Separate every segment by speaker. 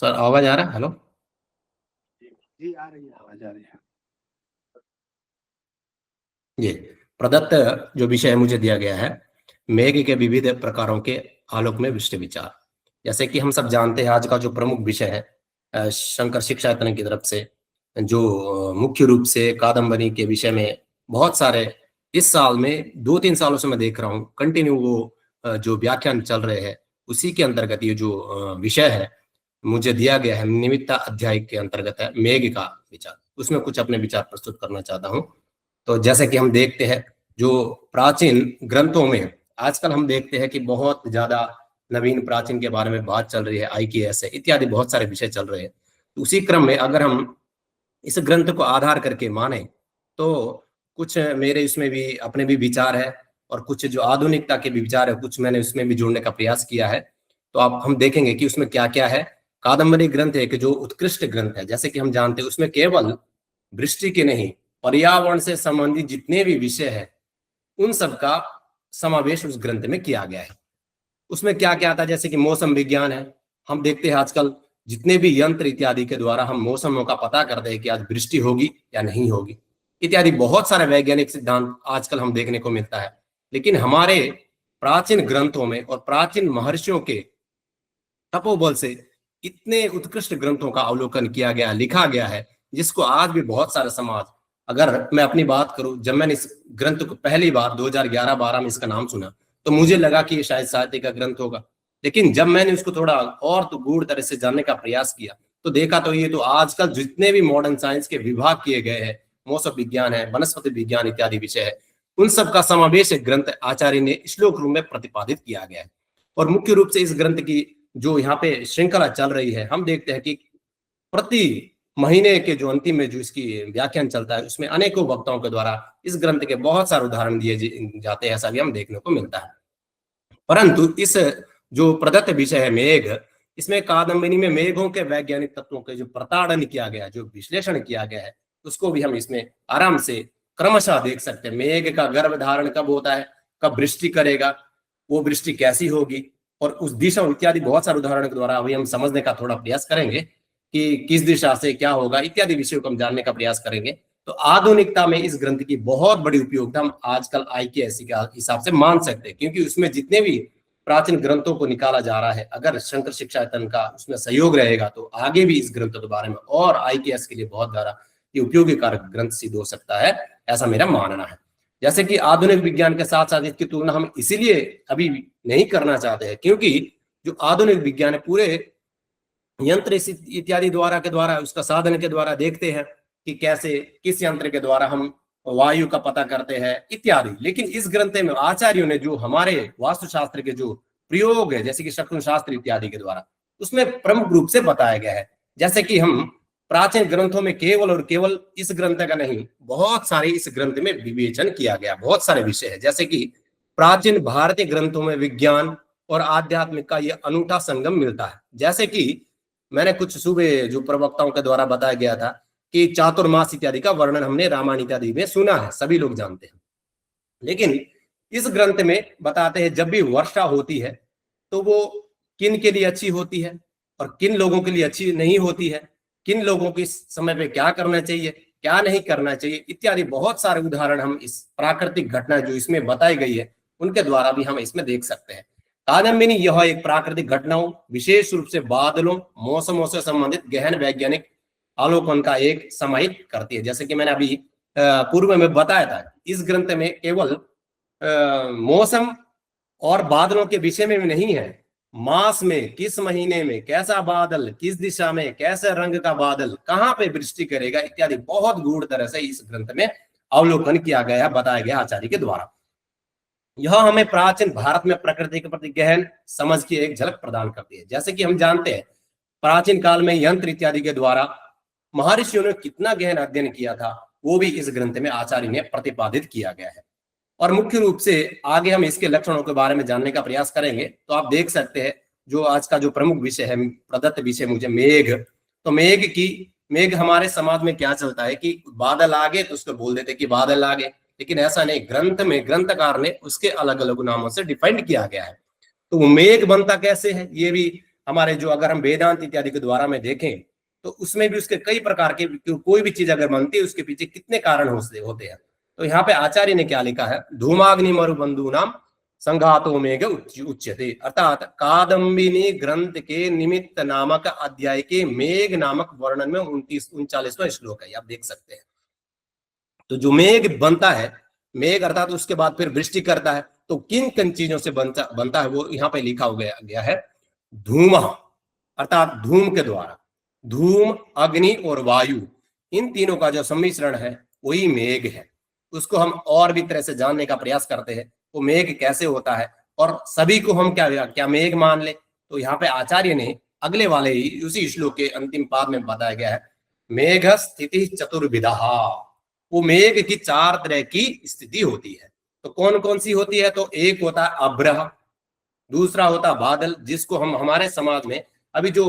Speaker 1: Sir आवाज आ रहा है? हेलो।
Speaker 2: जी आ रही है, आवाज आ रही है।
Speaker 1: ये प्रदत्त जो विषय मुझे दिया गया है, मेघ के विविध प्रकारों के आलोक में विशिष्ट विचार। जैसे कि हम सब जानते हैं, आज का जो प्रमुख विषय है शंकर शिक्षायतन की तरफ से जो मुख्य रूप से कादम्बरी के विषय में बहुत सारे इस साल में 2-3 सालों से मैं देख रहा हूँ कंटिन्यू वो जो व्याख्यान चल रहे हैं, उसी के अंतर्गत ये जो विषय है मुझे दिया गया है, निमित्ता अध्याय के अंतर्गत है मेघ का विचार। उसमें कुछ अपने विचार प्रस्तुत करना चाहता हूँ। तो जैसे कि हम देखते हैं जो प्राचीन ग्रंथों में आजकल हम देखते हैं कि बहुत ज्यादा नवीन प्राचीन के बारे में बात चल रही है, IKS है इत्यादि बहुत सारे विषय चल रहे हैं। तो उसी क्रम में अगर हम इस ग्रंथ को आधार करके माने तो कुछ मेरे इसमें भी अपने भी विचार है और कुछ जो आधुनिकता के भी विचार है, कुछ मैंने उसमें भी जोड़ने का प्रयास किया है। तो आप हम देखेंगे कि उसमें क्या क्या है। कादम्बरी ग्रंथ एक जो उत्कृष्ट ग्रंथ है, जैसे कि हम जानते हैं उसमें केवल दृष्टि के नहीं, पर्यावरण से संबंधित जितने भी विषय है उन सब का समावेश उस ग्रंथ में किया गया है। उसमें क्या क्या आता है, जैसे कि मौसम विज्ञान है। हम देखते हैं आजकल जितने भी यंत्र इत्यादि के द्वारा हम मौसमों का पता करते हैं कि आज वृष्टि होगी या नहीं होगी इत्यादि बहुत सारे वैज्ञानिक सिद्धांत आजकल हम देखने को मिलता है। लेकिन हमारे प्राचीन ग्रंथों में और प्राचीन महर्षियों के तपोबल से इतने उत्कृष्ट ग्रंथों का अवलोकन किया गया, लिखा गया है, जिसको आज भी बहुत सारे समाज, अगर मैं अपनी बात करूं, जब मैंने इस ग्रंथ को पहली बार 2011-12 में इसका नाम सुना तो मुझे लगा कि ये शायद साहित्य का ग्रंथ होगा। लेकिन जब मैंने उसको थोड़ा और तो गूढ़ तरह से जानने का प्रयास किया तो देखा तो ये तो आजकल जितने भी मॉडर्न साइंस के विभाग किए गए हैं, मौसम विज्ञान है, वनस्पति विज्ञान इत्यादि विषय है, उन सब का समावेश ग्रंथ आचार्य ने श्लोक रूप में प्रतिपादित किया गया है। और मुख्य रूप से इस ग्रंथ की जो यहाँ पे श्रृंखला चल रही है, हम देखते हैं कि प्रति महीने के जो अंतिम में जो इसकी व्याख्यान चलता है उसमें अनेकों वक्ताओं के द्वारा इस ग्रंथ के बहुत सारे उदाहरण दिए जाते हैं, ऐसा भी हम देखने को मिलता है। परंतु इस जो प्रदत्त विषय है मेघ, इसमें कादम्बरी में मेघों के वैज्ञानिक तत्वों के जो प्रताड़न किया गया, जो विश्लेषण किया गया है, उसको भी हम इसमें आराम से क्रमशः देख सकते हैं। मेघ का गर्भ धारण कब होता है, कब वृष्टि करेगा, वो वृष्टि कैसी होगी, और उस दिशा इत्यादि बहुत सारे उदाहरण के द्वारा अभी हम समझने का थोड़ा प्रयास करेंगे कि किस दिशा से क्या होगा इत्यादि विषयों को हम जानने का प्रयास करेंगे। तो आधुनिकता में इस ग्रंथ की बहुत बड़ी उपयोगिता हम आजकल IKSC के हिसाब से मान सकते हैं, क्योंकि उसमें जितने भी प्राचीन ग्रंथों को निकाला जा रहा है, अगर शंकर शिक्षायतन का उसमें सहयोग रहेगा तो आगे भी इस ग्रंथ के बारे में और IKS के लिए बहुत ज्यादा ये उपयोगी कारक ग्रंथ सिद्ध हो सकता है, ऐसा मेरा मानना है। जैसे कि आधुनिक विज्ञान के साथ साथ इसकी तुलना हम इसीलिए अभी नहीं करना चाहते हैं क्योंकि जो आधुनिक विज्ञान है पूरे यंत्र इत्यादि द्वारा उसका साधन के द्वारा देखते हैं कि कैसे किस यंत्र के द्वारा हम वायु का पता करते हैं इत्यादि। लेकिन इस ग्रंथ में आचार्यों ने जो हमारे वास्तुशास्त्र के जो प्रयोग है, जैसे कि शकुन शास्त्र इत्यादि के द्वारा उसमें प्रमुख रूप से बताया गया है। जैसे कि हम प्राचीन ग्रंथों में केवल और केवल इस ग्रंथ का नहीं, बहुत सारे इस ग्रंथ में विवेचन किया गया, बहुत सारे विषय है। जैसे कि प्राचीन भारतीय ग्रंथों में विज्ञान और आध्यात्मिक का यह अनूठा संगम मिलता है। जैसे कि मैंने कुछ सुबह जो प्रवक्ताओं के द्वारा बताया गया था कि चातुर्मास इत्यादि का वर्णन हमने रामायण इत्यादि में सुना है, सभी लोग जानते हैं। लेकिन इस ग्रंथ में बताते हैं जब भी वर्षा होती है तो वो किन के लिए अच्छी होती है और किन लोगों के लिए अच्छी नहीं होती है, किन लोगों को इस समय पे क्या करना चाहिए, क्या नहीं करना चाहिए इत्यादि बहुत सारे उदाहरण हम इस प्राकृतिक घटना जो इसमें बताई गई है उनके द्वारा भी हम इसमें देख सकते हैं। कादम्बिनी यह एक प्राकृतिक घटनाओं, विशेष रूप से बादलों, मौसमों से संबंधित गहन वैज्ञानिक अवलोकन का एक समाहित करती है। जैसे कि मैंने अभी पूर्व में बताया था, इस ग्रंथ में केवल मौसम और बादलों के विषय में भी नहीं है, मास में, किस महीने में कैसा बादल, किस दिशा में कैसे रंग का बादल, कहां पे वृष्टि करेगा इत्यादि बहुत गूढ़ तरह से इस ग्रंथ में अवलोकन किया गया, बताया गया आचार्य के द्वारा। यह हमें प्राचीन भारत में प्रकृति के प्रति गहन समझ की एक झलक प्रदान करती है। जैसे कि हम जानते हैं प्राचीन काल में यंत्र इत्यादि के द्वारा महर्षियों ने कितना गहन अध्ययन किया था, वो भी इस ग्रंथ में आचार्य ने प्रतिपादित किया गया है। और मुख्य रूप से आगे हम इसके लक्षणों के बारे में जानने का प्रयास करेंगे। तो आप देख सकते हैं जो आज का जो प्रमुख विषय है, प्रदत्त विषय मुझे मेघ, तो मेघ हमारे समाज में क्या चलता है कि बादल आ गए तो उसको बोल देते कि बादल आ गए, लेकिन ऐसा नहीं, ग्रंथ में ग्रंथकार ने उसके अलग अलग नामों से डिफाइंड किया गया है। तो मेघ बनता कैसे है ये भी हमारे जो अगर हम वेदांत इत्यादि के द्वारा में देखें तो उसमें भी उसके कई प्रकार के, कोई भी चीज अगर बनती है उसके पीछे कितने कारण होते हैं। तो यहाँ पे आचार्य ने क्या लिखा है, धूमाग्नि मरुबंधु नाम संघातो मेघ उच्यते, अर्थात कादम्बिनी ग्रंथ के निमित्त नामक अध्याय के मेघ नामक वर्णन में 39वां श्लोक है, आप देख सकते हैं। तो जो मेघ बनता है, मेघ अर्थात उसके बाद फिर वृष्टि करता है, तो किन किन चीजों से बनता है वो यहाँ पे लिखा हो गया है। धूम अर्थात धूम के द्वारा, धूम, अग्नि और वायु, इन तीनों का जो सम्मिश्रण है वही मेघ है। उसको हम और भी तरह से जानने का प्रयास करते हैं, वो मेघ कैसे होता है और सभी को हम क्या मेघ मान ले। तो यहाँ पे आचार्य ने अगले वाले ही उसी श्लोक के अंतिम पाद में बताया गया है, मेघ स्थिति चतुर्विधा, वो मेघ की 4 तरह की स्थिति होती है। तो कौन कौन सी होती है, तो एक होता है अभ्रह, दूसरा होता है बादल, जिसको हम हमारे समाज में अभी जो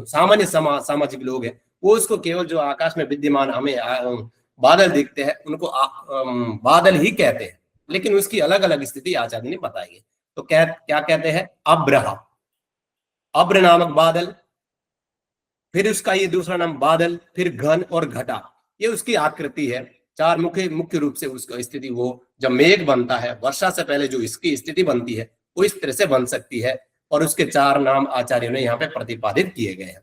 Speaker 1: सामान्य सामाजिक लोग हैं वो उसको केवल जो आकाश में विद्यमान हमें बादल दिखते हैं उनको बादल ही कहते हैं, लेकिन उसकी अलग अलग स्थिति आचार्य ने बताई है। तो क्या कहते हैं, अभ्रह, अभ्र नामक बादल, फिर उसका ये दूसरा नाम बादल, फिर घन और घटा, ये उसकी आकृति है। 4 मुख्य रूप से उसका स्थिति, वो जब मेघ बनता है वर्षा से पहले जो इसकी स्थिति बनती है वो इस तरह से बन सकती है, और उसके 4 नाम आचार्यों ने यहाँ पे प्रतिपादित किए गए हैं।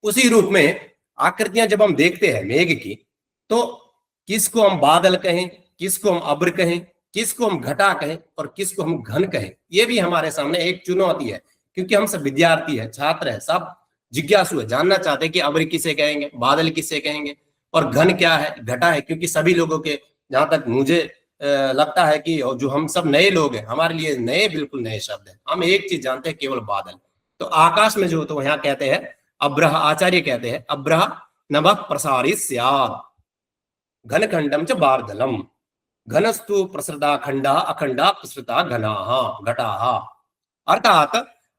Speaker 1: उसी रूप में आकृतियां जब हम देखते हैं मेघ की, तो किसको हम बादल कहें, किसको हम अभ्र कहें, किसको हम घटा कहें और किसको हम घन कहें, ये भी हमारे सामने एक चुनौती है, क्योंकि हम सब विद्यार्थी है, छात्र है, सब जिज्ञासु है, जानना चाहते हैं कि अभ्र किसे कहेंगे, बादल किसे कहेंगे और घन क्या है, घटा है। क्योंकि सभी लोगों के, जहां तक मुझे लगता है कि जो हम सब नए लोग हैं, हमारे लिए नए, बिल्कुल नए शब्द है। हम एक चीज जानते हैं, केवल बादल। तो आकाश में जो, तो यहाँ कहते हैं अभ्रह, आचार्य कहते हैं अभ्रह नभः प्रसारित स्यात् घन खंडम च बार्दलम, घनस्तु प्रसृता खंडा अखंडा प्रसृता घनाः घटाः। अर्थात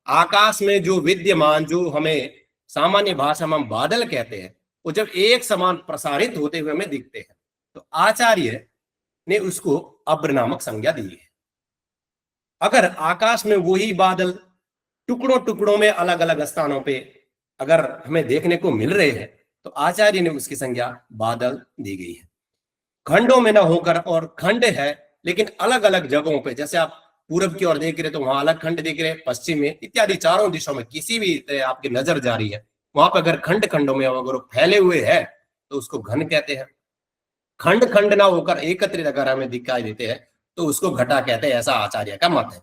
Speaker 1: आकाश में जो विद्यमान, जो हमें सामान्य भाषा में हम बादल कहते हैं, वो जब एक समान प्रसारित होते हुए हमें दिखते हैं, तो आचार्य ने उसको अभ्र नामक संज्ञा दी है। अगर आकाश में वही बादल टुकड़ों टुकड़ों में अलग अलग स्थानों पे अगर हमें देखने को मिल रहे हैं, तो आचार्य ने उसकी संज्ञा बादल दी गई है। खंडों में ना होकर, और खंड है लेकिन अलग अलग जगहों पे, जैसे आप पूरब की ओर देख रहे तो वहां अलग खंड दिख रहे, पश्चिम में इत्यादि, चारों दिशाओं में किसी भी आपकी नजर जा रही है, वहां पर अगर खंड खंडों में अगर फैले हुए है तो उसको घन कहते हैं। खंड खंड ना होकर एकत्रित अगर हमें दिखाई देते हैं तो उसको घटा कहते हैं, ऐसा आचार्य का मत है।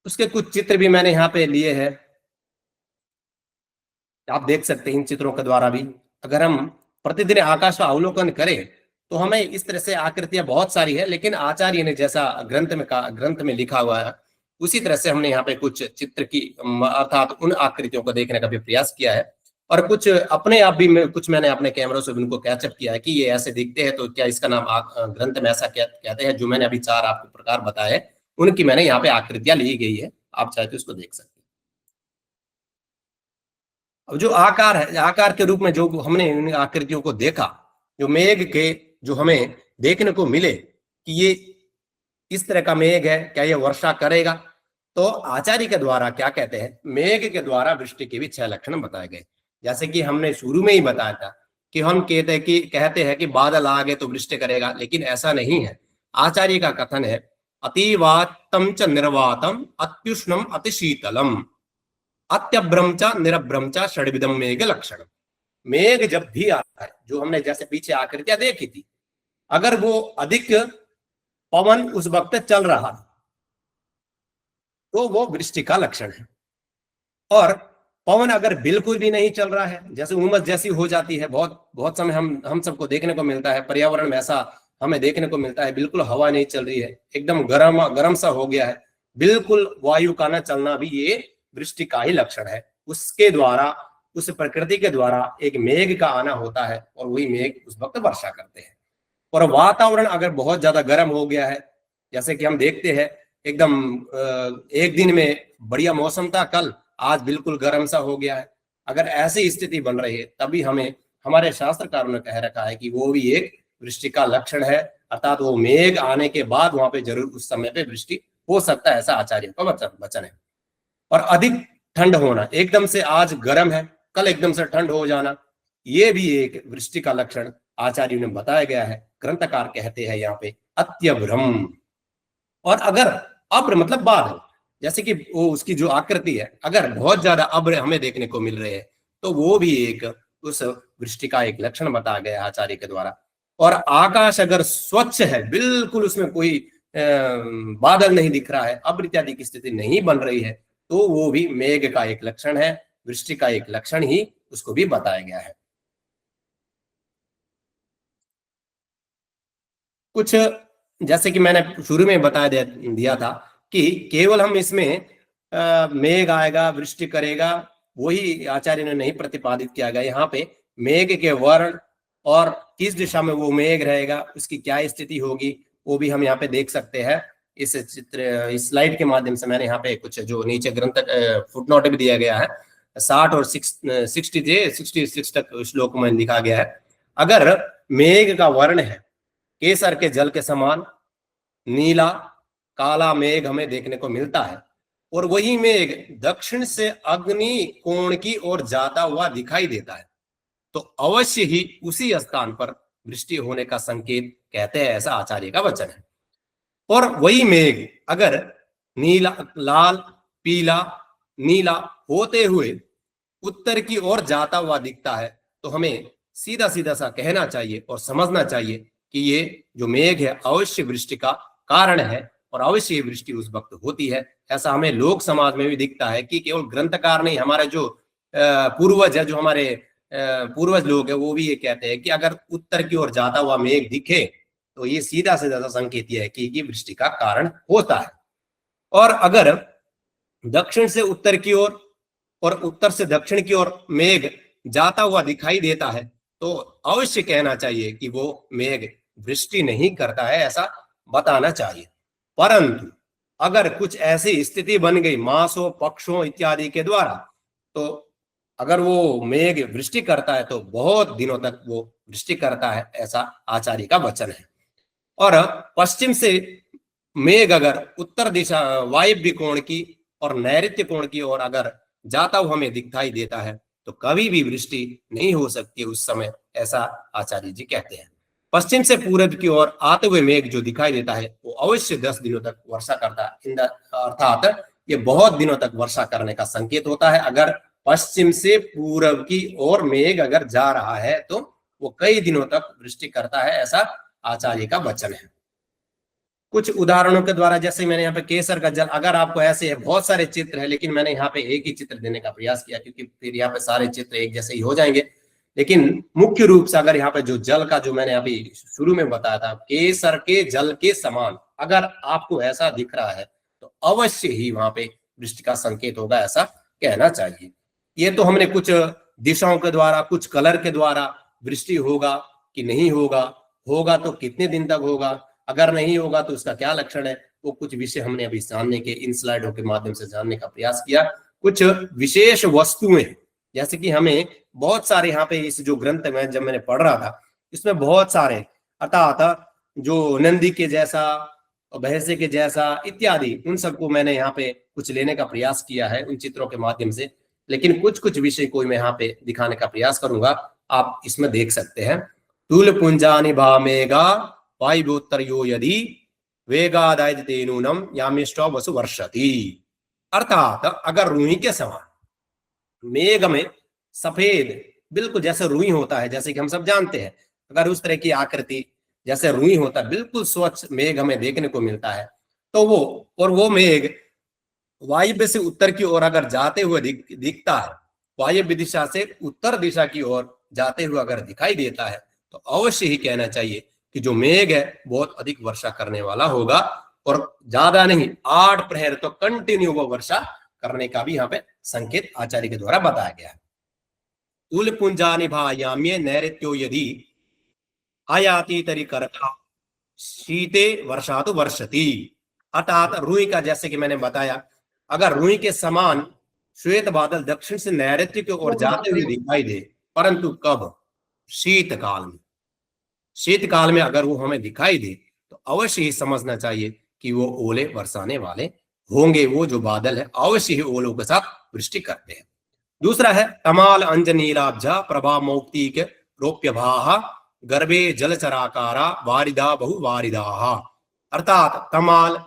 Speaker 1: उसके कुछ चित्र भी मैंने यहाँ पे लिए हैं, आप देख सकते हैं इन चित्रों के द्वारा भी। अगर हम प्रतिदिन आकाश का अवलोकन करें तो हमें इस तरह से आकृतियां बहुत सारी है, लेकिन आचार्य ने जैसा ग्रंथ में लिखा हुआ है उसी तरह से हमने यहाँ पे कुछ चित्र की, अर्थात उन आकृतियों को देखने का भी प्रयास किया है, और कुछ अपने आप भी कुछ मैंने अपने कैमरों से उनको कैचअप किया है कि ये ऐसे दिखते हैं, तो क्या इसका नाम ग्रंथ में ऐसा कहते हैं। जो मैंने अभी 4 आपको प्रकार बताए उनकी मैंने यहाँ पे आकृतियां ली गई है, आप चाहे तो उसको देख सकते हैं। अब जो आकार है, आकार के रूप में जो हमने इन आकृतियों को देखा, जो मेघ के जो हमें देखने को मिले कि ये इस तरह का मेघ है, क्या ये वर्षा करेगा, तो आचार्य के द्वारा क्या कहते हैं, मेघ के द्वारा वृष्टि के भी 6 लक्षण बताए गए। जैसे कि हमने शुरू में ही बताया था कि हम कहते हैं कि बादल आ गए तो वृष्टि करेगा, लेकिन ऐसा नहीं है। आचार्य का कथन है, अतिवातम च निर्वातम अत्युष्णम अतिशीतलम अत्यभ्रम च निरभ्रम च षड्विधम मेघ लक्षण। मेघ जब भी आता है, जो हमने जैसे पीछे आकृतियां देखी थी, अगर वो अधिक पवन उस वक्त चल रहा है तो वो वृष्टि का लक्षण है, और पवन अगर बिल्कुल भी नहीं चल रहा है, जैसे उमस जैसी हो जाती है, बहुत समय हम सबको देखने को मिलता है, पर्यावरण में ऐसा हमें देखने को मिलता है, बिल्कुल हवा नहीं चल रही है, एकदम गर्म सा हो गया है, बिल्कुल वायु का न चलना भी ये वृष्टि का ही लक्षण है। उसके द्वारा, उस प्रकृति के द्वारा एक मेघ का आना होता है, और वही मेघ उस वक्त वर्षा करते हैं। और वातावरण अगर बहुत ज्यादा गर्म हो गया है, जैसे कि हम देखते हैं एकदम एक दिन में बढ़िया मौसम था कल, आज बिल्कुल गर्म सा हो गया है, अगर ऐसी स्थिति बन रही है तभी हमें, हमारे शास्त्रकारों ने कह रखा है कि वो भी एक वृष्टि का लक्षण है, अर्थात वो मेघ आने के बाद वहां पे जरूर उस समय पे वृष्टि हो सकता है, ऐसा आचार्य का वचन है। और अधिक ठंड होना, एकदम से आज गर्म है कल एकदम से ठंड हो जाना, ये भी एक वृष्टि का लक्षण आचार्यों ने बताया गया है। ग्रंथकार कहते हैं यहाँ पे अत्यभ्रम। और अगर अब्र मतलब बादल, जैसे कि वो उसकी जो आकृति है, अगर बहुत ज्यादा अब्र हमें देखने को मिल रहे हैं तो वो भी एक उस वृष्टि का एक लक्षण बताया गया है आचार्य के द्वारा। और आकाश अगर स्वच्छ है, बिल्कुल उसमें कोई बादल नहीं दिख रहा है, अब्र इत्यादि की स्थिति नहीं बन रही है, तो वो भी मेघ का एक लक्षण है, वृष्टि का एक लक्षण ही उसको भी बताया गया है। कुछ जैसे कि मैंने शुरू में बता दिया था कि केवल हम इसमें मेघ आएगा वृष्टि करेगा, वही आचार्य ने नहीं प्रतिपादित किया गया। यहाँ पे मेघ के वर्ण और किस दिशा में वो मेघ रहेगा, उसकी क्या स्थिति होगी, वो भी हम यहाँ पे देख सकते हैं। इस चित्र, इस स्लाइड के माध्यम से मैंने यहाँ पे कुछ जो नीचे ग्रंथ फुटनोट भी दिया गया है, 60 और 66 तक श्लोक में लिखा गया है। अगर मेघ का वर्ण है केसर के जल के समान नीला काला मेघ हमें देखने को मिलता है, और वही मेघ दक्षिण से अग्नि कोण की ओर जाता हुआ दिखाई देता है, तो अवश्य ही उसी स्थान पर वृष्टि होने का संकेत कहते हैं, ऐसा आचार्य का वचन है। और वही मेघ अगर नीला लाल पीला नीला होते हुए उत्तर की ओर जाता हुआ दिखता है, तो हमें सीधा सीधा सा कहना चाहिए और समझना चाहिए कि ये जो मेघ है अवश्य वृष्टि का कारण है, और अवश्य वृष्टि उस वक्त होती है। ऐसा हमें लोक समाज में भी दिखता है कि केवल ग्रंथकार नहीं, हमारे जो पूर्वज है, जो हमारे पूर्वज लोग है, वो भी ये कहते हैं कि अगर उत्तर की ओर जाता हुआ मेघ दिखे तो ये सीधा से ज्यादा संकेत यह है कि ये वृष्टि का कारण होता है। और अगर दक्षिण से उत्तर की ओर और उत्तर से दक्षिण की ओर मेघ जाता हुआ दिखाई देता है, तो अवश्य कहना चाहिए कि वो मेघ वृष्टि नहीं करता है, ऐसा बताना चाहिए। परंतु अगर कुछ ऐसी स्थिति बन गई मासों पक्षों इत्यादि के द्वारा, तो अगर वो मेघ वृष्टि करता है तो बहुत दिनों तक वो वृष्टि करता है, ऐसा आचार्य का वचन है। और पश्चिम से मेघ अगर उत्तर दिशा वायव्य कोण की और नैऋत्य कोण की ओर अगर जाता हुआ हमें दिखाई देता है, तो कभी भी वृष्टि नहीं हो सकती उस समय, ऐसा आचार्य जी कहते हैं। पश्चिम से पूरब की ओर आते हुए मेघ जो दिखाई देता है वो अवश्य 10 दिनों तक वर्षा करता है, अर्थात ये बहुत दिनों तक वर्षा करने का संकेत होता है। अगर पश्चिम से पूरब की ओर मेघ अगर जा रहा है तो वो कई दिनों तक वृष्टि करता है, ऐसा आचार्य का वचन है। कुछ उदाहरणों के द्वारा, जैसे मैंने यहाँ पे केसर का जल, अगर आपको ऐसे है, बहुत सारे चित्र है, लेकिन मैंने यहाँ पे एक ही चित्र देने का प्रयास किया क्योंकि फिर यहाँ पे सारे चित्र एक जैसे ही हो जाएंगे। लेकिन मुख्य रूप से अगर यहाँ पे जो जल का जो मैंने अभी शुरू में बताया था, केसर के जल के समान अगर आपको ऐसा दिख रहा है तो अवश्य ही वहां पे वृष्टि का संकेत होगा, ऐसा कहना चाहिए। ये तो हमने कुछ दिशाओं के द्वारा, कुछ कलर के द्वारा वृष्टि होगा कि नहीं होगा, होगा तो कितने दिन तक होगा, अगर नहीं होगा तो उसका क्या लक्षण है, वो कुछ विषय हमने अभी जानने के, इन स्लाइडों के माध्यम से जानने का प्रयास किया। कुछ विशेष वस्तुएं, जैसे कि हमें बहुत सारे यहाँ पे इस जो ग्रंथ में जब मैंने पढ़ रहा था इसमें बहुत सारे, अर्थात जो नंदी के जैसा, भैंसे के जैसा इत्यादि, उन सबको मैंने यहाँ पे कुछ लेने का प्रयास किया है उन चित्रों के माध्यम से। लेकिन कुछ कुछ विषय को मैं यहाँ पे दिखाने का प्रयास करूंगा, आप इसमें देख सकते हैं। तुल पुंजानि भामेगा वायुत्तरयो यदि वेगादायते नूनम यामिष्टो वसु वर्षति। अर्थात अगर रुई के समान मेघ में सफेद बिल्कुल जैसे रुई होता है, जैसे कि हम सब जानते हैं, अगर उस तरह की आकृति जैसे रुई होता है, बिल्कुल स्वच्छ मेघ हमें देखने को मिलता है, तो वो मेघ वायव्य से उत्तर की ओर अगर जाते हुए दिखता है, वायव्य दिशा से उत्तर दिशा की ओर जाते हुए अगर दिखाई देता है, तो अवश्य ही कहना चाहिए कि जो मेघ है बहुत अधिक वर्षा करने वाला होगा, और ज्यादा नहीं 8 प्रहर तो कंटिन्यू वो वर्षा करने का भी यहाँ पे संकेत आचार्य के द्वारा बताया गया है। तुल पुंजानि भायाम्ये नैऋत्यो यदि आयाति तरी करका शीते वर्षा तो वर्षति। अर्थात रुई का, जैसे कि मैंने बताया, अगर रुई के समान श्वेत बादल दक्षिण से नैऋत्य की ओर जाते हुए दिखाई दे, परंतु कब? शीतकाल में। शीतकाल में अगर वो हमें दिखाई दे तो अवश्य ही समझना चाहिए कि वो ओले बरसाने वाले होंगे वो जो बादल है अवश्य ही ओलों के साथ वृष्टि करते हैं। दूसरा है तमाल अंजनीलाब्जा प्रभा मौक्तिक रोप्यभाः गर्भे जलचराकारा वारिदा बहु वारिदाः। अर्थात तमाल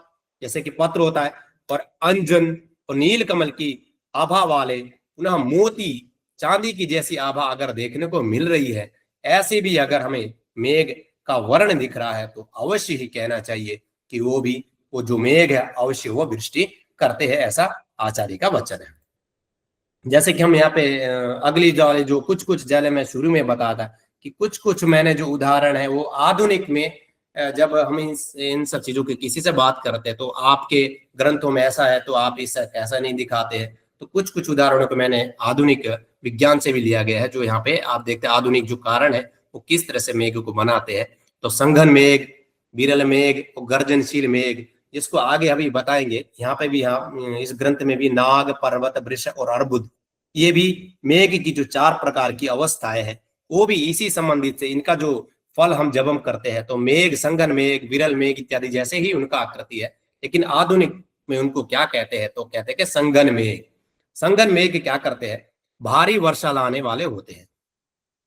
Speaker 1: जैसे कि पत्र होता है, और अंजन और नील कमल की आभा वाले, पुनः मोती चांदी की जैसी आभा अगर देखने को मिल रही है, ऐसे भी अगर हमें मेघ का वर्ण दिख रहा है तो अवश्य ही कहना चाहिए कि वो जो मेघ है अवश्य वो वृष्टि करते हैं, ऐसा आचार्य का वचन है। जैसे कि हम यहाँ पे अगली जो कुछ कुछ जैसे मैं शुरू में बताया था कि कुछ कुछ मैंने जो उदाहरण है वो आधुनिक में जब हम इन सब चीजों की किसी से बात करते हैं तो आपके ग्रंथों में ऐसा है तो आप इस ऐसा नहीं दिखाते हैं, तो कुछ कुछ उदाहरणों को मैंने आधुनिक विज्ञान से भी लिया गया है, जो यहाँ पे आप देखते हैं आधुनिक जो कारण है वो किस तरह से मेघ को बनाते हैं। तो संघन मेघ, विरल मेघ और गर्जनशील मेघ, जिसको आगे अभी बताएंगे। यहाँ पे भी इस ग्रंथ में भी नाग, पर्वत, वृष और अर्बुद, ये भी मेघ की जो 4 प्रकार की अवस्थाएं हैं वो भी इसी संबंधित से, इनका जो फल हम जब हम करते हैं तो मेघ, संघन मेघ, विरल मेघ इत्यादि जैसे ही उनका आकृति है, लेकिन आधुनिक में उनको क्या कहते हैं तो कहते हैं कि संघन मेघ। संघन मेघ क्या करते हैं, भारी वर्षा लाने वाले होते हैं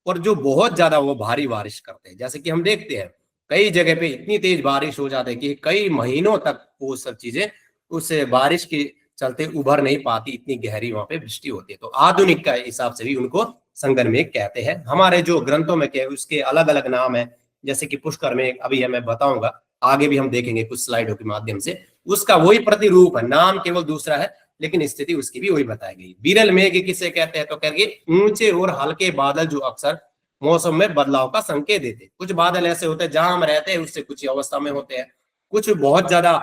Speaker 1: और जो बहुत ज्यादा वो भारी बारिश करते हैं। जैसे कि हम देखते हैं कई जगह पे इतनी तेज बारिश हो जाती है कि कई महीनों तक वो सब चीजें उस बारिश के चलते उभर नहीं पाती, इतनी गहरी वहां पे वृष्टि होती है। तो आधुनिक का हिसाब से भी उनको संघन मेघ कहते हैं। हमारे जो ग्रंथों में क्या उसके अलग अलग नाम है, जैसे कि पुष्कर मेघ, अभी मैं बताऊंगा, आगे भी हम देखेंगे कुछ स्लाइडों के माध्यम से। उसका वही प्रतिरूप है, नाम केवल दूसरा है लेकिन स्थिति उसकी भी वही बताई गई। विरल मेघ किसे कहते हैं तो कहेंगे ऊंचे और हल्के बादल जो अक्सर मौसम में बदलाव का संकेत देते। कुछ बादल ऐसे होते हैं जहां हम रहते हैं उससे कुछ अवस्था में होते हैं, कुछ बहुत ज्यादा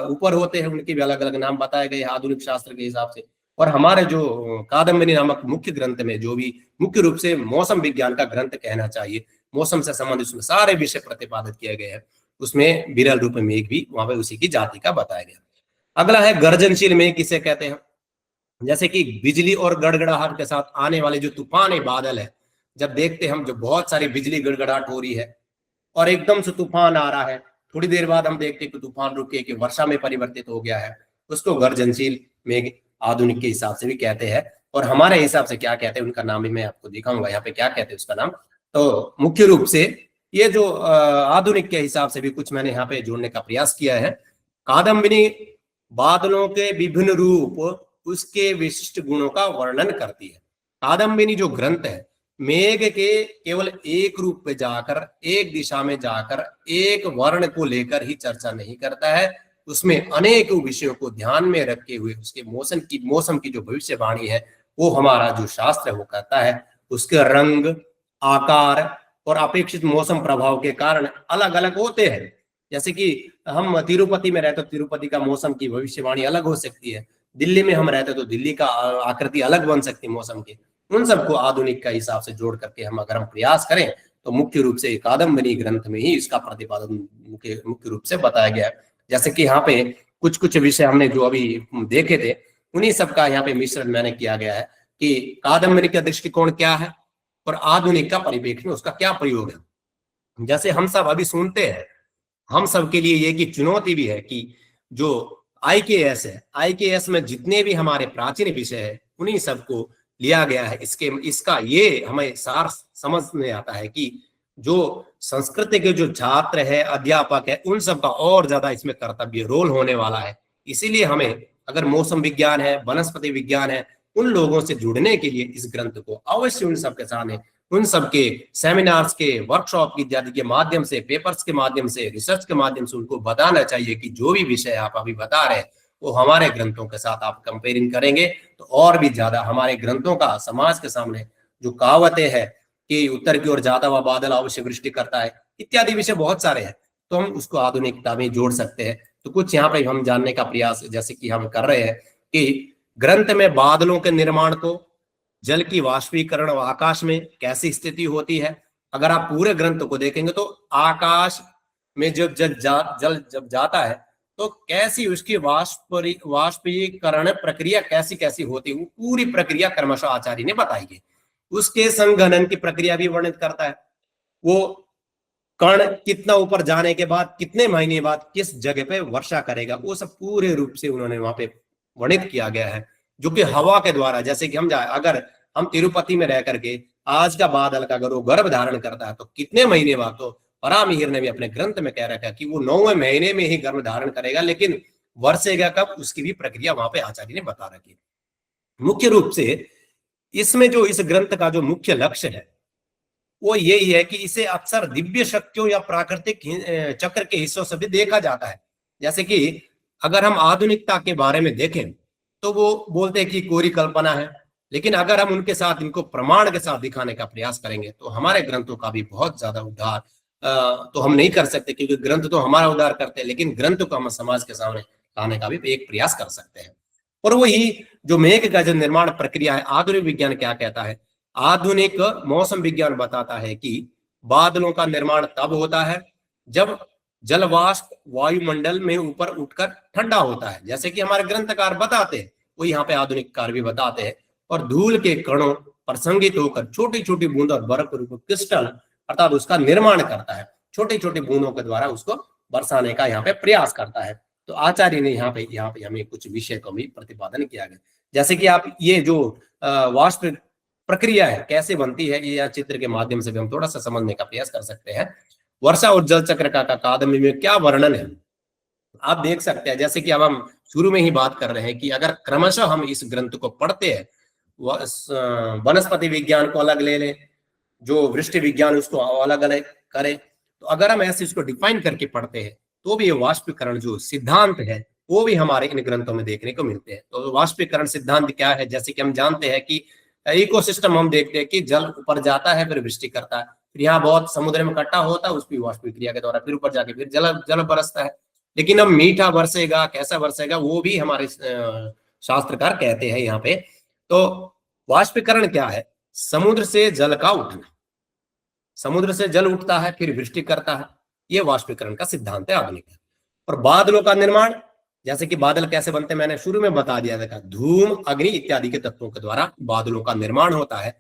Speaker 1: ऊपर होते हैं, उनके भी अलग अलग नाम बताए गए आधुनिक शास्त्र के हिसाब से। और हमारे जो कादम्बरी नामक मुख्य ग्रंथ में, जो भी मुख्य रूप से मौसम विज्ञान का ग्रंथ कहना चाहिए, मौसम से संबंधित उसमें सारे विषय प्रतिपादित किए गए हैं, उसमें विरल रूप मेघ भी वहां पे उसी की जाति का बताया गया। अगला है गर्जनशील मेघ किसे कहते हैं, जैसे कि बिजली और गड़गड़ाहट के साथ आने वाले जो तूफानी बादल है, जब देखते हैं हम जो बहुत सारी बिजली गड़गड़ाहट हो रही है और एकदम से तूफान आ रहा है, थोड़ी देर बाद हम देखते हैं कि तूफान रुक के कि वर्षा में परिवर्तित हो गया है, उसको गर्जनशील मेघ आधुनिक के हिसाब से भी कहते हैं। और हमारे हिसाब से क्या कहते हैं उनका नाम भी मैं आपको दिखाऊंगा यहाँ पे क्या कहते हैं उसका नाम। तो मुख्य रूप से ये जो आधुनिक के हिसाब से भी कुछ मैंने यहाँ पे जोड़ने का प्रयास किया है। कादम्बिनी बादलों के विभिन्न रूप उसके विशिष्ट गुणों का वर्णन करती है। कादम्बिनी जो ग्रंथ है मेघ के केवल एक रूप पे जाकर, एक दिशा में जाकर, एक वर्ण को लेकर ही चर्चा नहीं करता है, उसमें अनेक विषयों को ध्यान में रखे हुए उसके मौसम की जो भविष्यवाणी है वो हमारा जो शास्त्र है वो कहता है। उसके रंग, आकार और अपेक्षित मौसम प्रभाव के कारण अलग अलग होते हैं। जैसे कि हम तिरुपति में रहते तो तिरुपति का मौसम की भविष्यवाणी अलग हो सकती है, दिल्ली में हम रहते तो दिल्ली का आकृति अलग बन सकती है मौसम की। उन सबको आधुनिक का हिसाब से जोड़ करके हम अगर हम प्रयास करें तो मुख्य रूप से कादम्बरी ग्रंथ में ही इसका प्रतिपादन मुख्य रूप से बताया गया है। जैसे कि यहाँ पे कुछ कुछ विषय हमने जो अभी देखे थे उन्हीं सबका यहाँ पे मिश्रण मैंने किया गया है कि कादम्बरी का दृष्टिकोण क्या है और आधुनिक का परिप्रेक्ष्य में उसका क्या प्रयोग है। जैसे हम सब अभी सुनते हैं, हम सब के लिए ये की चुनौती भी है कि जो IKS है, IKS में जितने भी हमारे प्राचीन विषय है उन्हीं सबको लिया गया है। इसका ये हमें सार समझ में आता है कि जो संस्कृत के जो छात्र है, अध्यापक है, उन सब का और ज्यादा इसमें कर्तव्य रोल होने वाला है। इसीलिए हमें अगर मौसम विज्ञान है, वनस्पति विज्ञान है, उन लोगों से जुड़ने के लिए इस ग्रंथ को अवश्य उन सबके सामने, उन सबके सेमिनार्स के, वर्कशॉप इत्यादि के माध्यम से, पेपर्स के माध्यम से, रिसर्च के माध्यम से उनको बताना चाहिए कि जो भी विषय आप अभी बता रहे हैं वो हमारे ग्रंथों के साथ आप कंपेयरिंग करेंगे तो और भी ज्यादा हमारे ग्रंथों का समाज के सामने जो कहावतें हैं कि उत्तर की ओर जाता हुआ बादल अवश्य वृष्टि करता है इत्यादि विषय बहुत सारे हैं, तो हम उसको आधुनिकता में जोड़ सकते हैं। तो कुछ यहाँ पे हम जानने का प्रयास जैसे कि हम कर रहे हैं कि ग्रंथ में बादलों के निर्माण को, जल की वाष्पीकरण और आकाश में कैसी स्थिति होती है। अगर आप पूरे ग्रंथ को देखेंगे तो आकाश में जब जल जब जाता है तो कैसी उसकी वाष्पीकरण प्रक्रिया कैसी कैसी होती है, पूरी प्रक्रिया क्रमशः आचार्य ने बताई गई। उसके संघनन की प्रक्रिया भी वर्णित करता है। वो कण कितना ऊपर जाने के बाद कितने महीने बाद किस जगह पे वर्षा करेगा, वो सब पूरे रूप से उन्होंने वहां पे वर्णित किया गया है। जो कि हवा के द्वारा, जैसे कि हम जाए अगर हम तिरुपति में रह करके आज का बादल का अगर वो गर्भ धारण करता है तो कितने महीने बाद, तो परामिहिर ने भी अपने ग्रंथ में कह रखा है कि वो 9वें महीने में ही गर्भ धारण करेगा, लेकिन वर्षेगा कब, उसकी भी प्रक्रिया वहां पे आचार्य ने बता रखी। मुख्य रूप से इसमें जो इस ग्रंथ का जो मुख्य लक्ष्य है वो यही है कि इसे अक्सर दिव्य शक्तियों या प्राकृतिक चक्र के हिस्सों से भी देखा जाता है। जैसे कि अगर हम आधुनिकता के बारे में देखें तो वो बोलते हैं कि कोरी कल्पना है, लेकिन अगर हम उनके साथ इनको प्रमाण के साथ दिखाने का प्रयास करेंगे तो हमारे ग्रंथों का भी बहुत ज्यादा उद्धार तो हम नहीं कर सकते, क्योंकि ग्रंथ तो हमारा उद्धार करते हैं, लेकिन ग्रंथ को हम समाज के सामने लाने का भी एक प्रयास कर सकते हैं। और वही जो मेघ का जो निर्माण प्रक्रिया है, आधुनिक विज्ञान क्या कहता है, आधुनिक मौसम विज्ञान बताता है कि बादलों का निर्माण तब होता है जब जलवाष्प वायुमंडल में ऊपर उठकर ठंडा होता है, जैसे कि हमारे ग्रंथकार बताते हैं, वो यहाँ पे आधुनिक कार भी बताते हैं, और धूल के कणों पर संगित होकर छोटी छोटी बूंद और बर्फ रूप क्रिस्टल अर्थात उसका निर्माण करता है, छोटी छोटी बूंदों के द्वारा उसको बरसाने का यहाँ पे प्रयास करता है। तो आचार्य ने यहाँ पे हमें कुछ विषय को भी प्रतिपादन किया गया, जैसे कि आप ये जो वाष्प प्रक्रिया है कैसे बनती है, ये चित्र के माध्यम से भी हम थोड़ा सा समझने का प्रयास कर सकते हैं। वर्षा और जल चक्र का कादम्बिनी में क्या वर्णन है आप देख सकते हैं। जैसे कि अब हम शुरू में ही बात कर रहे हैं कि अगर क्रमशः हम इस ग्रंथ को पढ़ते हैं, वनस्पति विज्ञान को अलग ले लें, जो वृष्टि विज्ञान उसको अलग अलग करें, तो अगर हम ऐसे इसको डिफाइन करके पढ़ते हैं तो भी ये वाष्पीकरण जो सिद्धांत है वो भी हमारे इन ग्रंथों में देखने को मिलते हैं। तो वाष्पीकरण सिद्धांत क्या है, जैसे कि हम जानते हैं कि इकोसिस्टम हम देखते हैं कि जल ऊपर जाता है फिर वृष्टि करता है, फिर यहाँ बहुत समुद्र में इकट्ठा होता है, उसकी वाष्प क्रिया के द्वारा फिर ऊपर जाके फिर जल बरसता है। लेकिन अब मीठा बरसेगा कैसा बरसेगा वो भी हमारे शास्त्रकार कहते हैं यहाँ पे। तो वाष्पीकरण क्या है, समुद्र से जल का उठना, समुद्र से जल उठता है फिर वृष्टि करता है, ये वाष्पीकरण का सिद्धांत है आधुनिक। और बादलों का निर्माण, जैसे कि बादल कैसे बनते हैं मैंने शुरू में बता दिया था, धूम अग्नि इत्यादि के तत्वों के द्वारा बादलों का निर्माण होता है।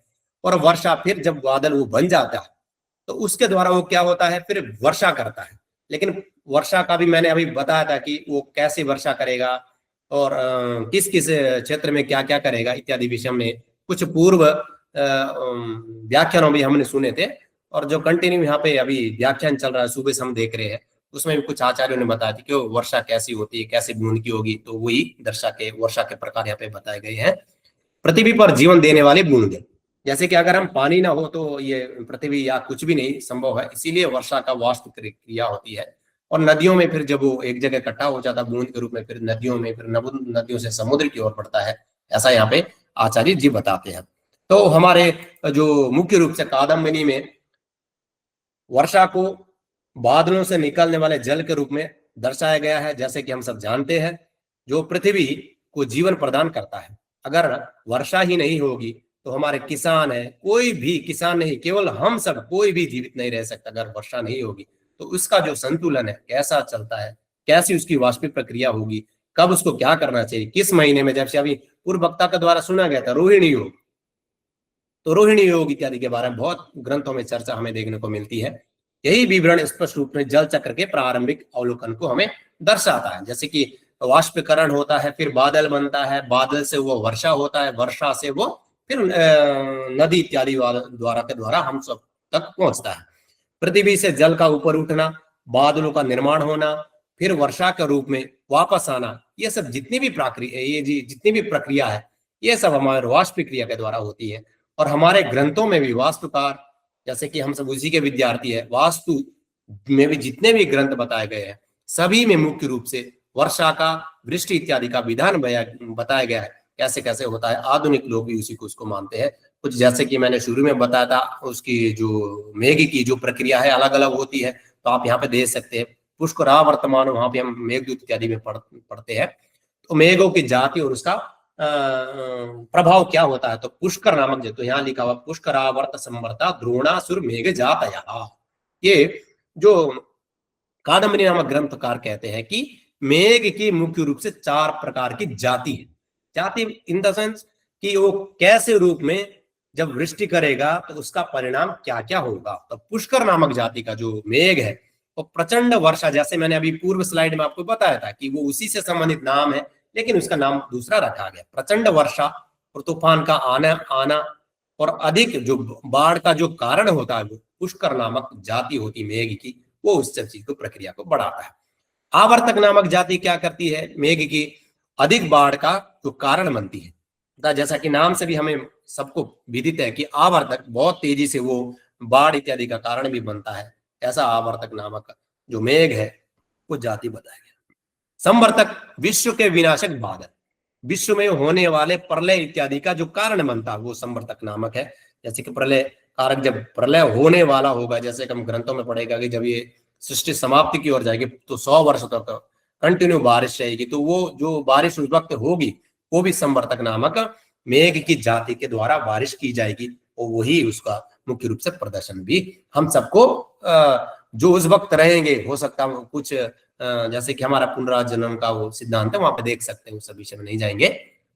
Speaker 1: और वर्षा, फिर जब बादल वो बन जाता है तो उसके द्वारा वो क्या होता है, फिर वर्षा करता है। लेकिन वर्षा का भी मैंने अभी बताया था कि वो कैसे वर्षा करेगा और किस किस क्षेत्र में क्या क्या करेगा इत्यादि विषय में कुछ पूर्व व्याख्यानों भी हमने सुने थे। और जो कंटिन्यू यहाँ पे अभी व्याख्यान चल रहा है सुबह से हम देख रहे हैं, उसमें भी कुछ आचार्यों ने बताया था कि वर्षा कैसी होती है, कैसे बूंद की होगी, तो वही वर्षा के प्रकार यहाँ पे बताए गए हैं। पृथ्वी पर जीवन देने वाले बूंद, जैसे कि अगर हम पानी ना हो तो ये पृथ्वी या कुछ भी नहीं संभव है, इसीलिए वर्षा का वाष्प क्रिया होती है। और नदियों में फिर जब वो एक जगह इकट्ठा हो जाता है बूंद के रूप में, फिर नदियों में, फिर नदियों से समुद्र की ओर बढ़ता है, ऐसा यहाँ पे आचार्य जी बताते हैं। तो हमारे जो मुख्य रूप से कादम्बिनी में वर्षा को बादलों से निकलने वाले जल के रूप में दर्शाया गया है। जैसे कि हम सब जानते हैं जो पृथ्वी को जीवन प्रदान करता है, अगर वर्षा ही नहीं होगी तो हमारे किसान है, कोई भी किसान नहीं, केवल हम सब, कोई भी जीवित नहीं रह सकता अगर वर्षा नहीं होगी। तो उसका जो संतुलन है कैसा चलता है, कैसी उसकी वाष्पिक प्रक्रिया होगी, कब उसको क्या करना चाहिए, किस महीने में, जैसे अभी पूर्व वक्ता के द्वारा सुना गया था रोहिणी योग, तो रोहिणी योग इत्यादि के बारे में बहुत ग्रंथों में चर्चा हमें देखने को मिलती है। यही विवरण स्पष्ट रूप में जल चक्र के प्रारंभिक अवलोकन को हमें दर्शाता है। जैसे कि वाष्पीकरण होता है, फिर बादल बनता है, बादल से वो वर्षा होता है, वर्षा से वो फिर नदी इत्यादि द्वारा हम सब तक पहुंचता है। पृथ्वी से जल का ऊपर उठना, बादलों का निर्माण होना, फिर वर्षा के रूप में वापस आना, ये सब जितनी भी प्रक्रिया है ये सब हमारे वाष्प क्रिया के द्वारा होती है। और हमारे ग्रंथों में भी वास्तुकार, जैसे कि हम सब उसी के विद्यार्थी है, वास्तु में भी जितने भी ग्रंथ बताए गए हैं सभी में मुख्य रूप से वर्षा का, वृष्टि इत्यादि का विधान बताया गया है, कैसे कैसे होता है। आधुनिक लोग भी उसी को उसको मानते हैं। कुछ जैसे कि मैंने शुरू में बताया था, उसकी जो मेघ की जो प्रक्रिया है अलग अलग होती है, तो आप यहाँ पे देख सकते हैं पुष्करा वर्तमान, वहां पे हम मेघदूत इत्यादि में पढ़ते हैं। तो मेघों की जाति और उसका प्रभाव क्या होता है, तो पुष्कर नामक, जो तो यहाँ लिखा हुआ पुष्करावर्त संवर्ता द्रोणासुर मेघ जातया, ये जो कादम्बिनी नामक ग्रंथकार कहते हैं कि मेघ की मुख्य रूप से 4 प्रकार की जाति है। जाति इन द सेंस कि वो कैसे रूप में जब वृष्टि करेगा तो उसका परिणाम क्या क्या होगा। तो पुष्कर नामक जाति का जो मेघ है वो प्रचंड वर्षा, जैसे मैंने अभी पूर्व स्लाइड में आपको बताया था कि वो उसी से संबंधित नाम है, लेकिन उसका नाम दूसरा रखा गया। प्रचंड वर्षा और तूफान का आना और अधिक जो बाढ़ का जो कारण होता है वो पुष्कर नामक जाति होती मेघ की, वो उस चीज को प्रक्रिया को बढ़ाता है। आवर्तक नामक जाति क्या करती है, मेघ की अधिक बाढ़ का जो कारण बनती है। जैसा कि नाम से भी हमें सबको विदित है कि आवर्तक बहुत तेजी से वो बाढ़ इत्यादि का कारण भी बनता है। ऐसा आवर्तक नामक जो मेघ है वो जाति बताया गया। संवर्तक विश्व के विनाशक बादल, विश्व में होने वाले प्रलय इत्यादि का जो कारण बनता है वो संवर्तक नामक है। जैसे कि प्रलय कारक, जब प्रलय होने वाला होगा, जैसे कि हम ग्रंथों में पढ़ेगा कि जब ये सृष्टि समाप्ति की ओर जाएगी तो 100 वर्ष तक कंटिन्यू बारिश रहेगी, तो वो जो बारिश उस वक्त होगी वो भी संवर्तक नामक मेघ की जाति के द्वारा बारिश की जाएगी और वही उसका मुख्य रूप से प्रदर्शन भी हम सबको जो उस वक्त रहेंगे, हो सकता है कुछ जैसे कि हमारा पुनराजन्म का वो सिद्धांत है, वहां पे देख सकते हैं, उस विषय में नहीं जाएंगे।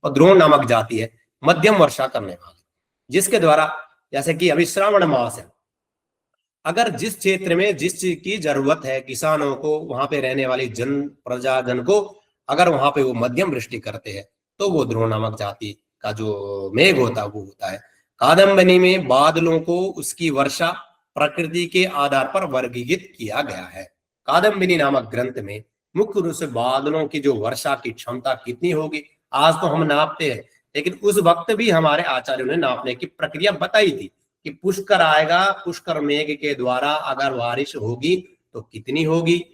Speaker 1: और द्रोण नामक जाति है मध्यम वर्षा करने वाली, जिसके द्वारा जैसे कि अभी श्रावण मास है, अगर जिस क्षेत्र में जिस चीज की जरूरत है किसानों को, वहां पे रहने वाली प्रजाजन को, अगर वहां पे वो मध्यम वृष्टि करते हैं तो वो द्रोण नामक जाति का जो मेघ होता है वो होता है। कादम्बनी में बादलों को उसकी वर्षा प्रकृति के आधार पर वर्गीकृत किया गया है। कादम्बिनी नामक ग्रंथ में मुख्य रूप से बादलों की जो वर्षा की क्षमता कितनी होगी, आज तो हम नापते हैं, लेकिन उस वक्त भी हमारे आचार्यों ने नापने की प्रक्रिया बताई थी कि पुष्कर आएगा, पुष्कर मेघ के द्वारा अगर बारिश होगी तो कितनी होगी,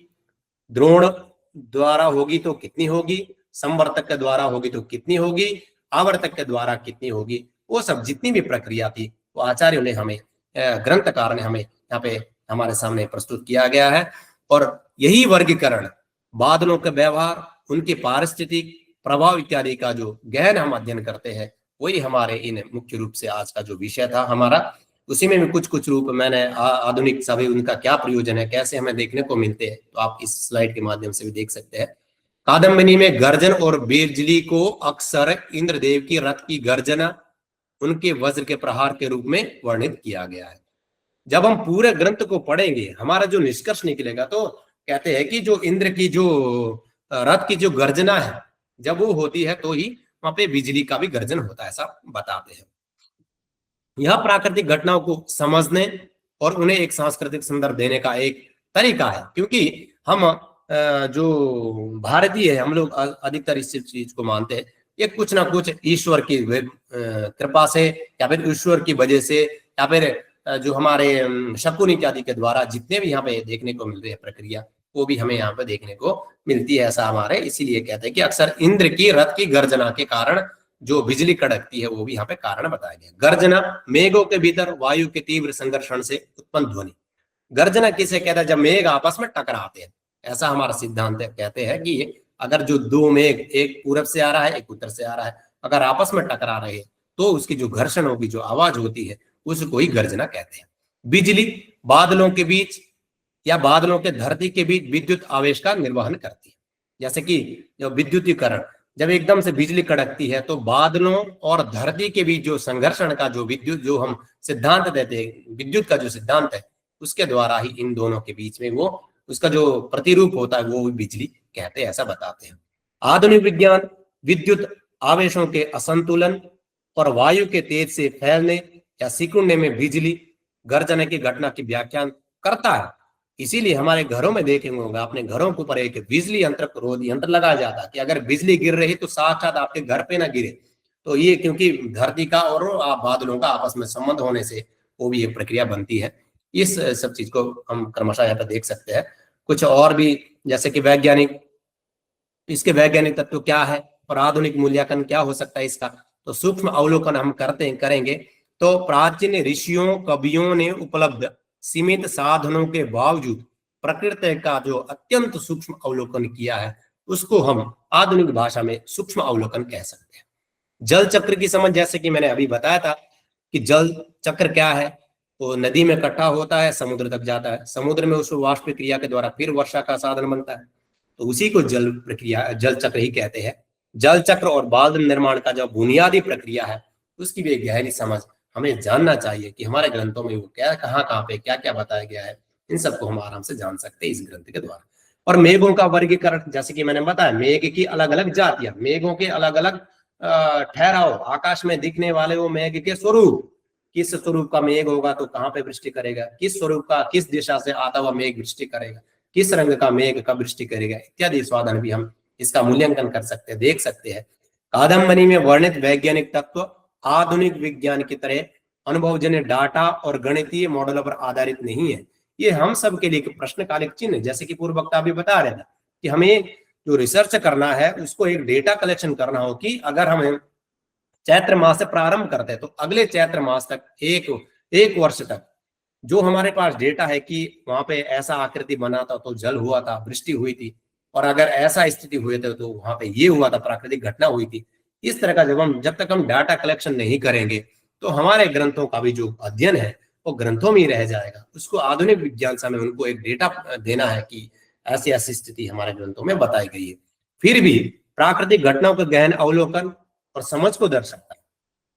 Speaker 1: द्रोण द्वारा होगी तो कितनी होगी, संवर्तक के द्वारा होगी तो कितनी होगी, आवर्तक के द्वारा कितनी होगी, वो सब जितनी भी प्रक्रिया थी वो आचार्यों ने हमें, ग्रंथकार ने हमें यहाँ पे हमारे सामने प्रस्तुत किया गया है। और यही वर्गीकरण बादलों के व्यवहार, उनके पारिस्थितिक प्रभाव इत्यादि का जो गहन हम अध्ययन करते हैं, वही हमारे इन मुख्य रूप से आज का जो विषय था हमारा, उसी में भी कुछ कुछ रूप मैंने आधुनिक सभी उनका क्या प्रयोजन है, कैसे हमें देखने को मिलते हैं, तो आप इस स्लाइड के माध्यम से भी देख सकते हैं। कादम्बिनी में गर्जन और बिजली को अक्सर इंद्रदेव की रथ की गर्जना, उनके वज्र के प्रहार के रूप में वर्णित किया गया है। जब हम पूरे ग्रंथ को पढ़ेंगे हमारा जो निष्कर्ष निकलेगा, तो कहते हैं कि जो इंद्र की जो रथ की जो गर्जना है जब वो होती है तो ही वहां पे बिजली का भी गर्जन होता है, ऐसा बताते हैं। यह प्राकृतिक घटनाओं को समझने और उन्हें एक सांस्कृतिक संदर्भ देने का एक तरीका है, क्योंकि हम जो भारतीय है हम लोग अधिकतर इस चीज को मानते हैं ये कुछ ना कुछ ईश्वर की कृपा से या फिर ईश्वर की वजह से या फिर जो हमारे शकुन इत्यादि के द्वारा जितने भी यहाँ पे देखने को मिल रही है प्रक्रिया, वो भी हमें यहाँ पे देखने को मिलती है, ऐसा हमारे इसीलिए कहते हैं कि अक्सर इंद्र की रथ की गर्जना के कारण जो बिजली कड़कती है वो भी यहाँ पे कारण बताया गया। गर्जना मेघों के भीतर वायु के तीव्र संघर्षण से उत्पन्न ध्वनि। गर्जना किसे कहता है, जब मेघ आपस में टकराते हैं, ऐसा हमारा सिद्धांत है। कहते हैं कि अगर जो दो मेघ, एक पूरब से आ रहा है एक उत्तर से आ रहा है, अगर आपस में टकरा रहे तो उसकी जो घर्षण होगी, जो आवाज होती है, उसको ही गर्जना कहते हैं। बिजली बादलों के बीच या बादलों के धरती के बीच विद्युत आवेश का निर्वहन करती है। जैसे कि जो विद्युतीकरण, जब एकदम से बिजली कड़कती है तो बादलों और धरती के बीच जो संघर्षण का जो विद्युत जो हम सिद्धांत देते हैं, विद्युत का जो सिद्धांत है, उसके द्वारा ही इन दोनों के बीच में वो उसका जो प्रतिरूप होता है वो बिजली कहते हैं, ऐसा बताते हैं। आधुनिक विज्ञान विद्युत आवेशों के असंतुलन और वायु के तेज से फैलने या सिकुड़ने में बिजली गर्जन की घटना की व्याख्यान करता है। इसीलिए हमारे घरों में देखेंगे होगा, अपने घरों के ऊपर एक बिजली रोध यंत्र लगाया जाता है कि अगर बिजली गिर रही तो साक्षात आपके घर पे ना गिरे। तो ये क्योंकि धरती का और बादलों का आपस में संबंध होने से वो भी एक प्रक्रिया बनती है। इस सब चीज को हम क्रमशः यहाँ पे देख सकते हैं। कुछ और भी जैसे कि वैज्ञानिक, इसके वैज्ञानिक तत्व क्या है और आधुनिक मूल्यांकन क्या हो सकता है इसका, तो सूक्ष्म अवलोकन हम करेंगे। तो प्राचीन ऋषियों कवियों ने उपलब्ध सीमित साधनों के बावजूद प्रकृति का जो अत्यंत सूक्ष्म अवलोकन किया है उसको हम आधुनिक भाषा में सूक्ष्म अवलोकन कह सकते हैं। जल चक्र की समझ, जैसे कि मैंने अभी बताया था कि जल चक्र क्या है, वो नदी में इकट्ठा होता है, समुद्र तक जाता है, समुद्र में उस वाष्प प्रक्रिया के द्वारा फिर वर्षा का साधन बनता है, तो उसी को जल प्रक्रिया जल चक्र ही कहते हैं। जल चक्र और बादल निर्माण का जो बुनियादी प्रक्रिया है उसकी भी एक गहरी समझ हमें जानना चाहिए कि हमारे ग्रंथों में वो क्या कहाँ पे क्या क्या बताया गया है। इन सबको हम आराम से जान सकते हैं इस ग्रंथ के द्वारा। और मेघों का वर्गीकरण, जैसे कि मैंने बताया, मेघ की अलग अलग जातियां, मेघों के अलग अलग ठहराव, आकाश में दिखने वाले वो मेघ के स्वरूप, किस स्वरूप का मेघ होगा तो कहाँ पे वृष्टि करेगा, किस स्वरूप का किस दिशा से आता हुआ मेघ वृष्टि करेगा, किस रंग का मेघ कब वृष्टि करेगा, इत्यादि स्वादन भी हम इसका मूल्यांकन कर सकते हैं, देख सकते हैं। कादम्बनी में वर्णित वैज्ञानिक तत्व आधुनिक विज्ञान की तरह अनुभवजन्य डाटा और गणितीय मॉडलों पर आधारित नहीं है। ये हम सब के लिए एक प्रश्नकालिक चिन्ह, जैसे कि पूर्व वक्ता भी बता रहे थे कि हमें जो रिसर्च करना है उसको एक डेटा कलेक्शन करना हो कि अगर हमें चैत्र मास से प्रारंभ करते हैं तो अगले चैत्र मास तक एक वर्ष तक जो हमारे पास डेटा है कि वहां पे ऐसा आकृति बना था तो जल हुआ था, वृष्टि हुई थी, और अगर ऐसा स्थिति हुए थे तो वहां पे ये हुआ था, प्राकृतिक घटना हुई थी। इस तरह का जब तक हम डाटा कलेक्शन नहीं करेंगे तो हमारे ग्रंथों का भी जो अध्ययन है वो ग्रंथों में ही रह जाएगा। उसको आधुनिक विज्ञान से हमें उनको एक डेटा देना है कि ऐसी ऐसी स्थिति हमारे ग्रंथों में बताई गई है। फिर भी प्राकृतिक घटनाओं का गहन अवलोकन और समझ को दर्शाता है।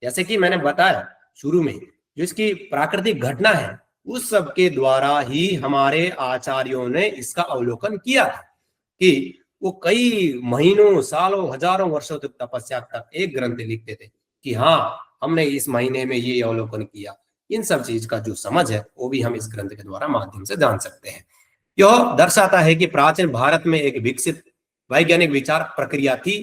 Speaker 1: जैसे कि मैंने बताया शुरू में, जो इसकी प्राकृतिक घटना है उस सब के द्वारा ही हमारे आचार्यों ने इसका अवलोकन किया था कि वो कई महीनों, सालों, हजारों वर्षों तक तपस्या तक एक ग्रंथ लिखते थे कि हाँ हमने इस महीने में ये अवलोकन किया। इन सब चीज का जो समझ है वो भी हम इस ग्रंथ के द्वारा माध्यम से जान सकते हैं। यह दर्शाता है कि प्राचीन भारत में एक विकसित वैज्ञानिक विचार प्रक्रिया थी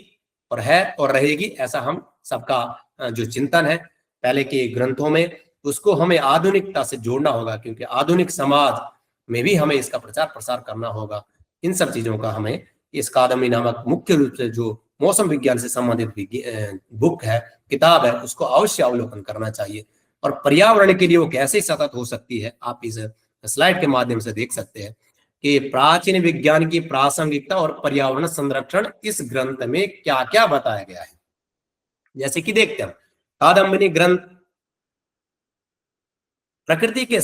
Speaker 1: और है और रहेगी, ऐसा हम सबका जो चिंतन है पहले के ग्रंथों में, उसको हमें आधुनिकता से जोड़ना होगा, क्योंकि आधुनिक समाज में भी हमें इसका प्रचार प्रसार करना होगा। इन सब चीजों का हमें इस कादम्बनी नामक मुख्य रूप से जो मौसम विज्ञान से संबंधित बुक है, किताब है, उसको अवश्य अवलोकन करना चाहिए। और पर्यावरण के लिए वो कैसे सतत हो सकती है, आप इस स्लाइड के माध्यम से देख सकते हैं कि प्राचीन विज्ञान की प्रासंगिकता और पर्यावरण संरक्षण इस ग्रंथ में क्या क्या बताया गया है। जैसे कि देखते हैं, कादम्बनी ग्रंथ प्रकृति के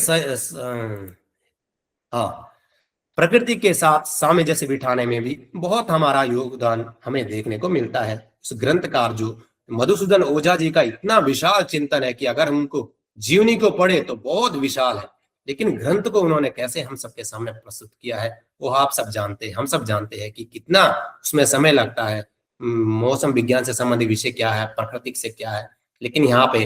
Speaker 1: प्रकृति के साथ सामंजस्य बिठाने में भी बहुत हमारा योगदान हमें देखने को मिलता है। उस ग्रंथकार जो मधुसूदन ओझा जी का इतना विशाल चिंतन है कि अगर हम उनको जीवनी को पढ़े तो बहुत विशाल है, लेकिन ग्रंथ को उन्होंने कैसे हम सबके सामने प्रस्तुत किया है वो आप सब जानते हैं, हम सब जानते हैं कि कितना उसमें समय लगता है। मौसम विज्ञान से संबंधित विषय क्या है, प्राकृतिक से क्या है, लेकिन यहाँ पे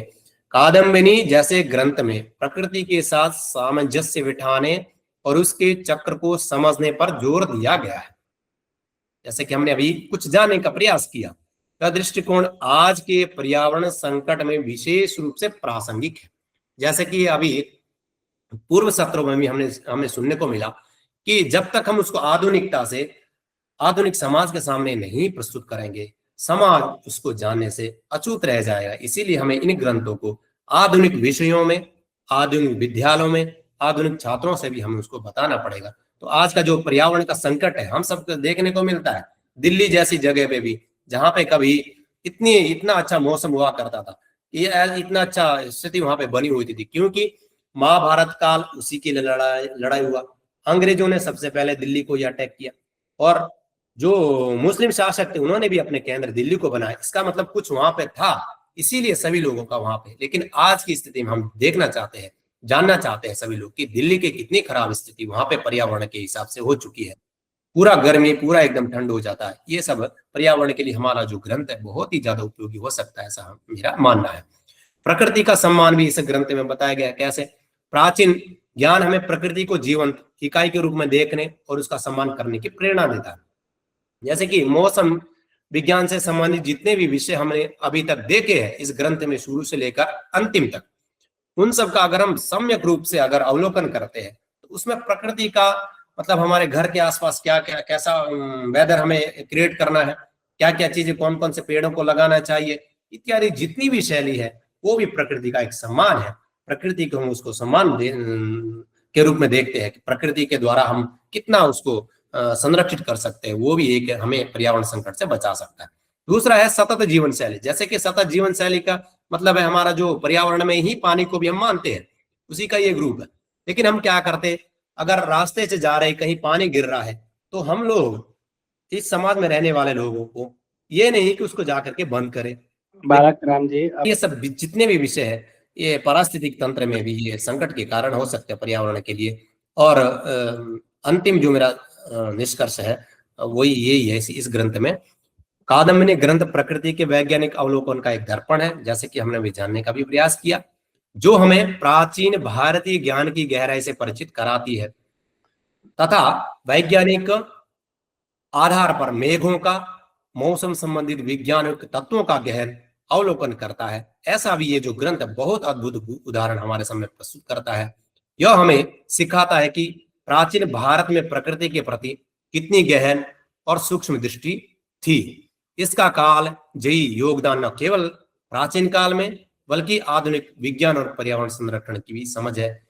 Speaker 1: कादम्बिनी जैसे ग्रंथ में प्रकृति के साथ सामंजस्य बिठाने और उसके चक्र को समझने पर जोर दिया गया है। जैसे कि हमने अभी कुछ जानने का प्रयास किया, का दृष्टिकोण आज के पर्यावरण संकट में विशेष रूप से प्रासंगिक है। जैसे कि अभी पूर्व सत्रों में भी हमें सुनने को मिला कि जब तक हम उसको आधुनिकता से, आधुनिक समाज के सामने नहीं प्रस्तुत करेंगे, समाज उसको जानने से अछूत रह जाएगा। इसीलिए हमें इन ग्रंथों को आधुनिक विषयों में, आधुनिक विद्यालयों में, आधुनिक छात्रों से भी हमें उसको बताना पड़ेगा। तो आज का जो पर्यावरण का संकट है हम सबको देखने को मिलता है, दिल्ली जैसी जगह पे भी जहाँ पे कभी इतना अच्छा मौसम हुआ करता था, ये इतना अच्छा स्थिति वहां पे बनी हुई थी, क्योंकि महाभारत काल उसी के लिए लड़ाई हुआ। अंग्रेजों ने सबसे पहले दिल्ली को अटैक किया और जो मुस्लिम शासक थे उन्होंने भी अपने केंद्र दिल्ली को बनाया। इसका मतलब कुछ वहां पे था, इसीलिए सभी लोगों का वहां पे। लेकिन आज की स्थिति में हम देखना चाहते हैं, जानना चाहते हैं सभी लोग कि दिल्ली की कितनी खराब स्थिति वहां पे पर्यावरण के हिसाब से हो चुकी है। पूरा गर्मी, पूरा एकदम ठंड हो जाता है। ये सब पर्यावरण के लिए हमारा जो ग्रंथ है बहुत ही ज्यादा उपयोगी हो सकता है, ऐसा मेरा मानना है। प्रकृति का सम्मान भी इस ग्रंथ में बताया गया। कैसे? प्राचीन ज्ञान हमें प्रकृति को जीवंत इकाई के रूप में देखने और उसका सम्मान करने की प्रेरणा देता है। जैसे कि मौसम विज्ञान से संबंधित जितने भी विषय हमने अभी तक देखे हैं इस ग्रंथ में शुरू से लेकर अंतिम तक, उन सब का अगर हम सम्यक रूप से अगर अवलोकन करते हैं तो उसमें प्रकृति का मतलब हमारे घर के आसपास क्या क्या कैसा वेदर हमें क्रिएट करना है, क्या क्या चीजें, कौन कौन से पेड़ों को लगाना चाहिए, इत्यादि जितनी भी शैली है वो भी प्रकृति का एक सम्मान है। प्रकृति को हम उसको सम्मान के रूप में देखते हैं कि प्रकृति के द्वारा हम कितना उसको संरक्षित कर सकते हैं, वो भी एक हमें पर्यावरण संकट से बचा सकता है। दूसरा है सतत जीवन शैली। जैसे कि सतत जीवन शैली का मतलब है हमारा जो पर्यावरण में ही पानी को भी हम मानते हैं, उसी का ये ग्रुप है। लेकिन हम क्या करते, अगर रास्ते से जा रहे कहीं पानी गिर रहा है तो हम लोग इस समाज में रहने वाले लोगों को ये नहीं कि उसको जाकर के बंद करें।
Speaker 2: बालक राम जी
Speaker 1: ये सब जितने भी विषय है ये पारिस्थितिक तंत्र में भी ये संकट के कारण हो सकते हैं पर्यावरण के लिए। और अंतिम जो मेरा निष्कर्ष है वही यही है इस ग्रंथ में। कादम्बिनी ग्रंथ प्रकृति के वैज्ञानिक अवलोकन का एक दर्पण है, जैसे कि हमने भी जानने का भी प्रयास किया, जो हमें प्राचीन भारतीय ज्ञान की गहराई से परिचित कराती है तथा वैज्ञानिक आधार पर मेघों का, मौसम संबंधित वैज्ञानिक तत्वों का गहन अवलोकन करता है। ऐसा भी ये जो ग्रंथ बहुत अद्भुत उदाहरण हमारे सामने प्रस्तुत करता है। यह हमें सिखाता है कि प्राचीन भारत में प्रकृति के प्रति कितनी गहन और सूक्ष्म दृष्टि थी। इसका काल जयी योगदान न केवल प्राचीन काल में बल्कि आधुनिक विज्ञान और पर्यावरण संरक्षण की भी समझ है